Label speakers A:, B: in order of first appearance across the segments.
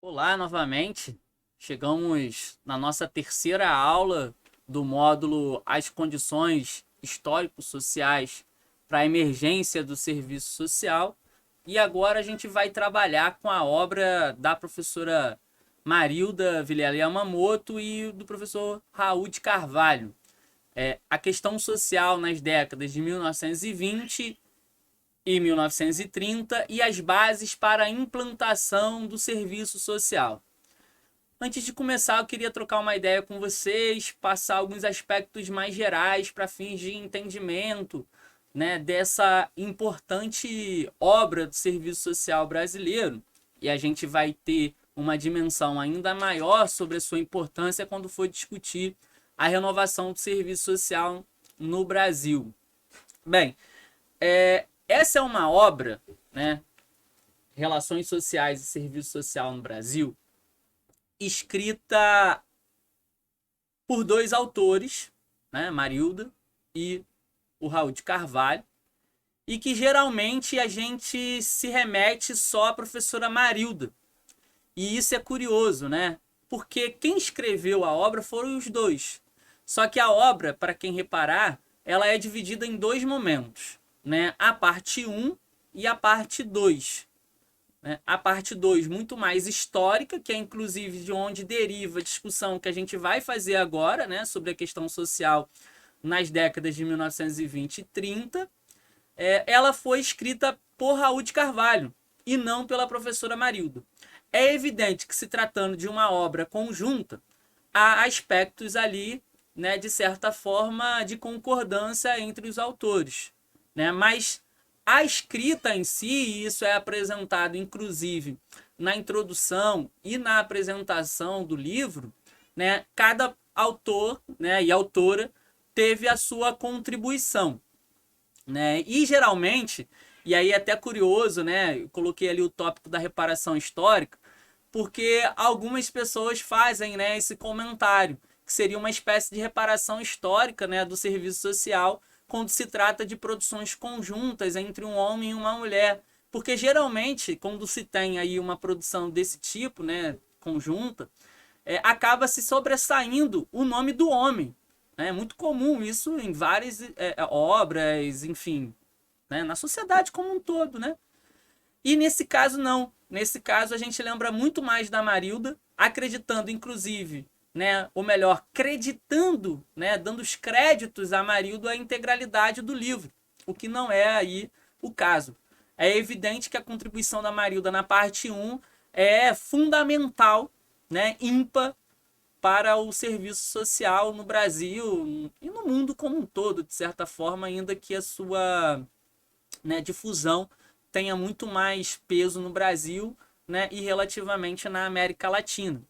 A: Olá novamente, chegamos na nossa terceira aula do módulo As Condições Histórico-Sociais para a Emergência do Serviço Social e agora a gente vai trabalhar com a obra da professora Marilda Vilela Yamamoto e do professor Raul de Carvalho. A questão social nas décadas de 1920 e 1930 e as bases para a implantação do serviço social. Antes de começar, eu queria trocar uma ideia com vocês, passar alguns aspectos mais gerais para fins de entendimento, né, dessa importante obra do serviço social brasileiro. E a gente vai ter uma dimensão ainda maior sobre a sua importância quando for discutir a renovação do serviço social no Brasil. Bem, essa é uma obra, né, Relações Sociais e Serviço Social no Brasil, escrita por dois autores, né, Marilda e o Raul de Carvalho, e que geralmente a gente se remete só à professora Marilda. E isso é curioso, né? Porque quem escreveu a obra foram os dois. Só que a obra, para quem reparar, ela é dividida em dois momentos, né? A parte um e a parte 2. Né? A parte 2 muito mais histórica, que é inclusive de onde deriva a discussão que a gente vai fazer agora, né, sobre a questão social nas décadas de 1920 e 30. Ela foi escrita por Raul de Carvalho e não pela professora Marilda. É evidente que, se tratando de uma obra conjunta, há aspectos ali, né, de certa forma, de concordância entre os autores, né? Mas a escrita em si, e isso é apresentado inclusive na introdução e na apresentação do livro, né, cada autor, né, e autora teve a sua contribuição, né? E geralmente, e aí é até curioso, né, eu coloquei ali o tópico da reparação histórica, porque algumas pessoas fazem, né, esse comentário, que seria uma espécie de reparação histórica, né, do serviço social quando se trata de produções conjuntas entre um homem e uma mulher. Porque geralmente, quando se tem aí uma produção desse tipo, né, conjunta, acaba se sobressaindo o nome do homem. É muito comum isso em várias obras, enfim, né, na sociedade como um todo, né? E nesse caso, não. Nesse caso, a gente lembra muito mais da Marilda, acreditando, inclusive, né, ou melhor, creditando, né, dando os créditos a Marilda a integralidade do livro, o que não é aí o caso. É evidente que a contribuição da Marilda na parte um é fundamental, né, ímpar para o serviço social no Brasil e no mundo como um todo, de certa forma, ainda que a sua, né, difusão tenha muito mais peso no Brasil, né, e relativamente na América Latina.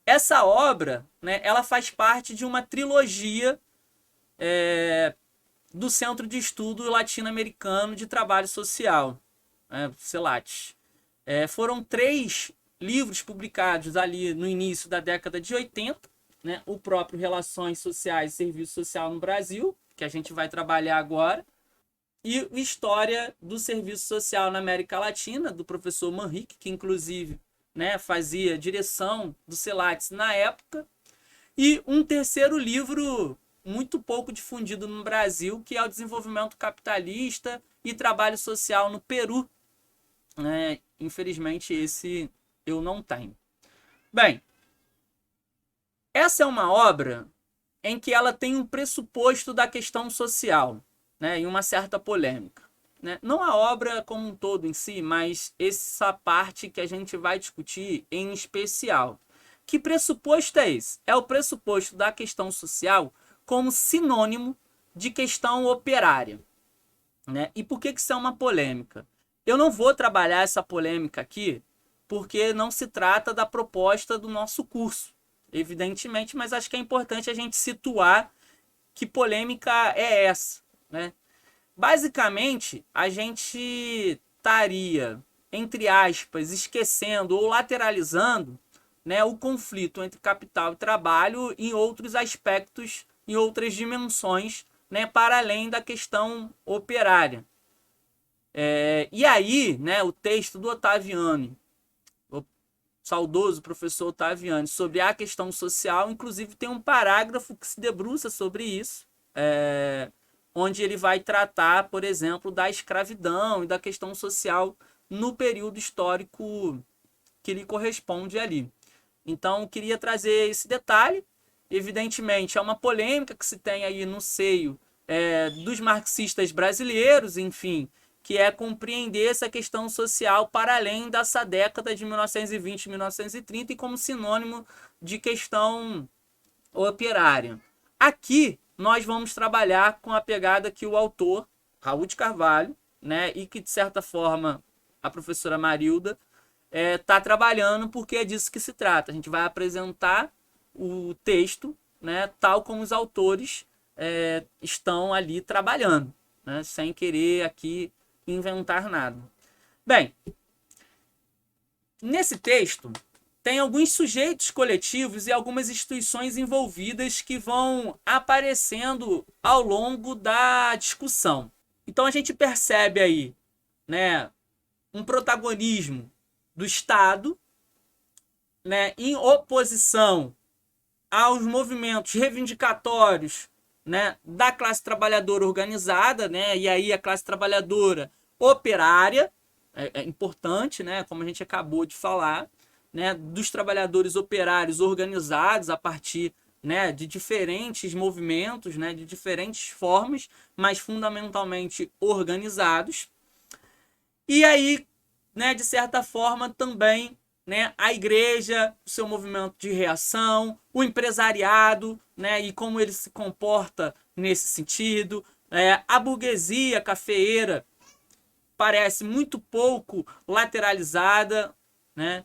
A: Essa obra, né, ela faz parte de uma trilogia do Centro de Estudo Latino-Americano de Trabalho Social, CELAT. Foram três livros publicados ali no início da década de 80, né, o próprio Relações Sociais e Serviço Social no Brasil, que a gente vai trabalhar agora, e História do Serviço Social na América Latina, do professor Manrique, que inclusive, né, fazia direção do CELATS na época, e um terceiro livro muito pouco difundido no Brasil, que é o Desenvolvimento Capitalista e Trabalho Social no Peru. Né? Infelizmente, esse eu não tenho. Bem, essa é uma obra em que ela tem um pressuposto da questão social, né, e uma certa polêmica. Né? Não a obra como um todo em si, mas essa parte que a gente vai discutir em especial. Que pressuposto é esse? É o pressuposto da questão social como sinônimo de questão operária. Né? E por que isso é uma polêmica? Eu não vou trabalhar essa polêmica aqui porque não se trata da proposta do nosso curso, evidentemente, mas acho que é importante a gente situar que polêmica é essa. Né? Basicamente, a gente estaria, entre aspas, esquecendo ou lateralizando, né, o conflito entre capital e trabalho em outros aspectos, em outras dimensões, né, para além da questão operária. E aí, né, o texto do Ottaviani, saudoso professor Ottaviani, sobre a questão social. Inclusive tem um parágrafo que se debruça sobre isso, onde ele vai tratar, por exemplo, da escravidão e da questão social no período histórico que lhe corresponde ali. Então, queria trazer esse detalhe. Evidentemente, é uma polêmica que se tem aí no seio dos marxistas brasileiros, enfim, que é compreender essa questão social para além dessa década de 1920 e 1930 e como sinônimo de questão operária. Aqui, nós vamos trabalhar com a pegada que o autor, Raul de Carvalho, né, e que, de certa forma, a professora Marilda está trabalhando, porque é disso que se trata. A gente vai apresentar o texto, né, tal como os autores estão ali trabalhando, né, sem querer aqui inventar nada. Bem, nesse texto tem alguns sujeitos coletivos e algumas instituições envolvidas que vão aparecendo ao longo da discussão. Então a gente percebe aí, né, um protagonismo do Estado, né, em oposição aos movimentos reivindicatórios, né, da classe trabalhadora organizada, né, e aí a classe trabalhadora operária, é importante, né, como a gente acabou de falar, né, dos trabalhadores operários organizados a partir, né, de diferentes movimentos, né, de diferentes formas, mas fundamentalmente organizados. E aí, né, de certa forma, também, né, a igreja, o seu movimento de reação, o empresariado, né, e como ele se comporta nesse sentido, a burguesia cafeeira parece muito pouco lateralizada, né,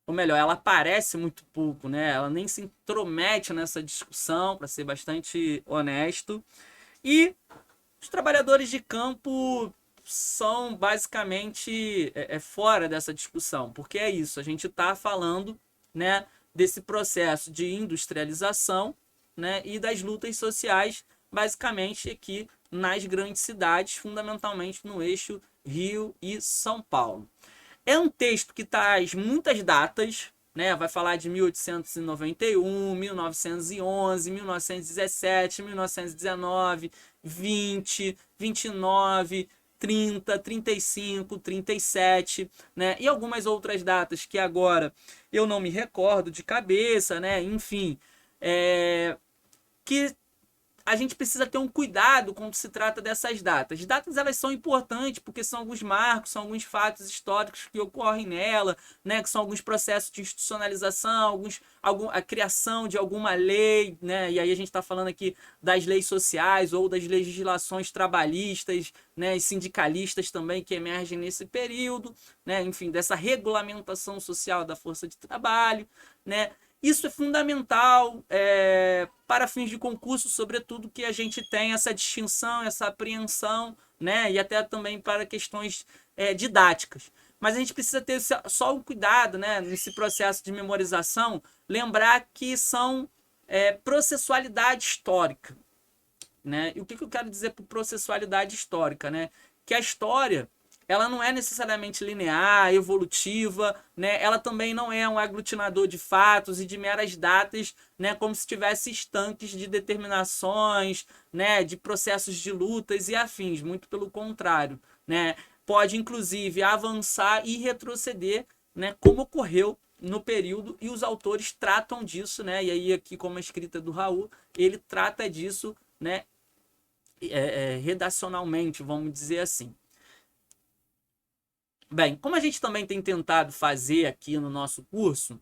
A: ou melhor, ela aparece muito pouco, né, ela nem se intromete nessa discussão, para ser bastante honesto, e os trabalhadores de campo são basicamente fora dessa discussão, porque é isso, a gente está falando, né, desse processo de industrialização, né, e das lutas sociais, basicamente aqui nas grandes cidades, fundamentalmente no eixo Rio e São Paulo. É um texto que traz muitas datas, né? Vai falar de 1891, 1911, 1917, 1919, 20, 29, 30, 35, 37, né? E algumas outras datas que agora eu não me recordo de cabeça, né? Enfim, que a gente precisa ter um cuidado quando se trata dessas datas. As datas, elas são importantes porque são alguns marcos, são alguns fatos históricos que ocorrem nela, né, que são alguns processos de institucionalização, a criação de alguma lei, né, e aí a gente está falando aqui das leis sociais ou das legislações trabalhistas, né, e sindicalistas também que emergem nesse período, né, enfim, dessa regulamentação social da força de trabalho, né. Isso é fundamental para fins de concurso, sobretudo que a gente tem essa distinção, essa apreensão, né? E até também para questões didáticas. Mas a gente precisa ter só um cuidado, né? Nesse processo de memorização, lembrar que são processualidade histórica, né? E o que eu quero dizer por processualidade histórica, né? Que a história, ela não é necessariamente linear, evolutiva, né? Ela também não é um aglutinador de fatos e de meras datas, né? Como se tivesse estanques de determinações, né? De processos de lutas e afins, muito pelo contrário, né? Pode, inclusive, avançar e retroceder, né? Como ocorreu no período, e os autores tratam disso, né? E aí aqui, como a escrita do Raul, ele trata disso, né? Redacionalmente, vamos dizer assim. Bem, como a gente também tem tentado fazer aqui no nosso curso,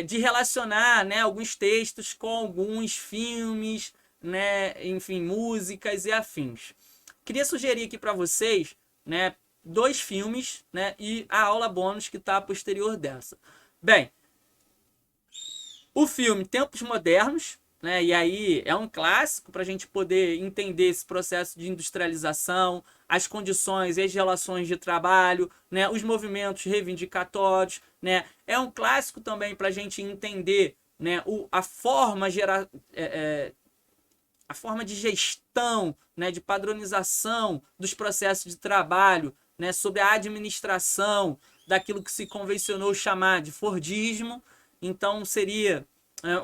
A: de relacionar, né, alguns textos com alguns filmes, né, enfim, músicas e afins. Queria sugerir aqui para vocês, né, 2 filmes, né, e a aula bônus que está posterior dessa. Bem, o filme Tempos Modernos, né, e aí é um clássico para a gente poder entender esse processo de industrialização, as condições e as relações de trabalho, né, os movimentos reivindicatórios, né, é um clássico também para a gente entender, né, a forma de gestão, né, de padronização dos processos de trabalho, né, sobre a administração, daquilo que se convencionou chamar de Fordismo. Então seria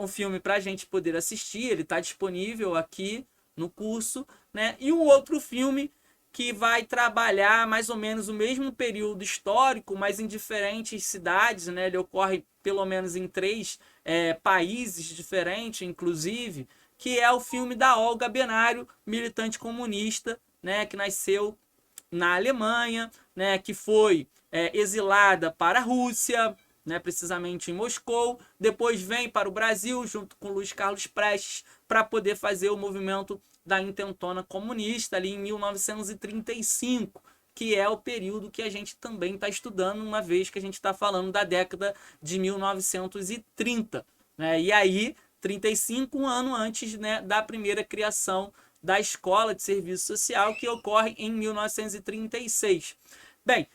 A: um filme para a gente poder assistir, ele está disponível aqui no curso, né? E um outro filme que vai trabalhar mais ou menos o mesmo período histórico, mas em diferentes cidades, né? Ele ocorre pelo menos em 3 países diferentes, inclusive, que é o filme da Olga Benário, militante comunista, né? Que nasceu na Alemanha, né? Que foi exilada para a Rússia, né, precisamente em Moscou, depois vem para o Brasil junto com Luiz Carlos Prestes para poder fazer o movimento da intentona comunista ali em 1935, que é o período que a gente também está estudando, uma vez que a gente está falando da década de 1930, né? E aí 35, um ano antes, né, da primeira criação da Escola de Serviço Social, que ocorre em 1936. Bem,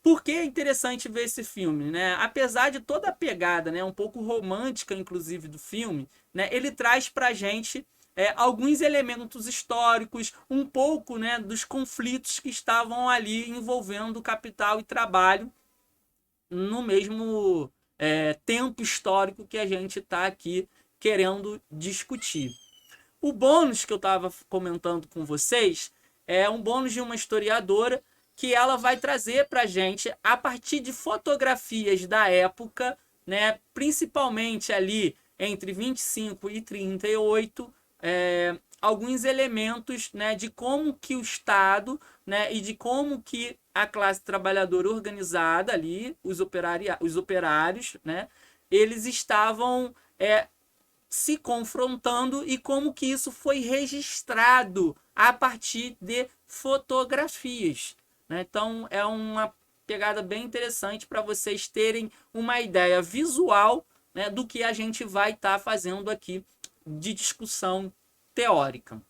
A: por que é interessante ver esse filme, né? Apesar de toda a pegada, né, um pouco romântica, inclusive, do filme, né, ele traz pra gente alguns elementos históricos, um pouco, né, dos conflitos que estavam ali envolvendo capital e trabalho no mesmo tempo histórico que a gente está aqui querendo discutir. O bônus que eu estava comentando com vocês é um bônus de uma historiadora que ela vai trazer para a gente, a partir de fotografias da época, né, principalmente ali entre 25 e 38, alguns elementos, né, de como que o Estado, né, e de como que a classe trabalhadora organizada ali, os operários, né, eles estavam se confrontando e como que isso foi registrado a partir de fotografias, né? Então é uma pegada bem interessante para vocês terem uma ideia visual, né, do que a gente vai estar fazendo aqui de discussão teórica.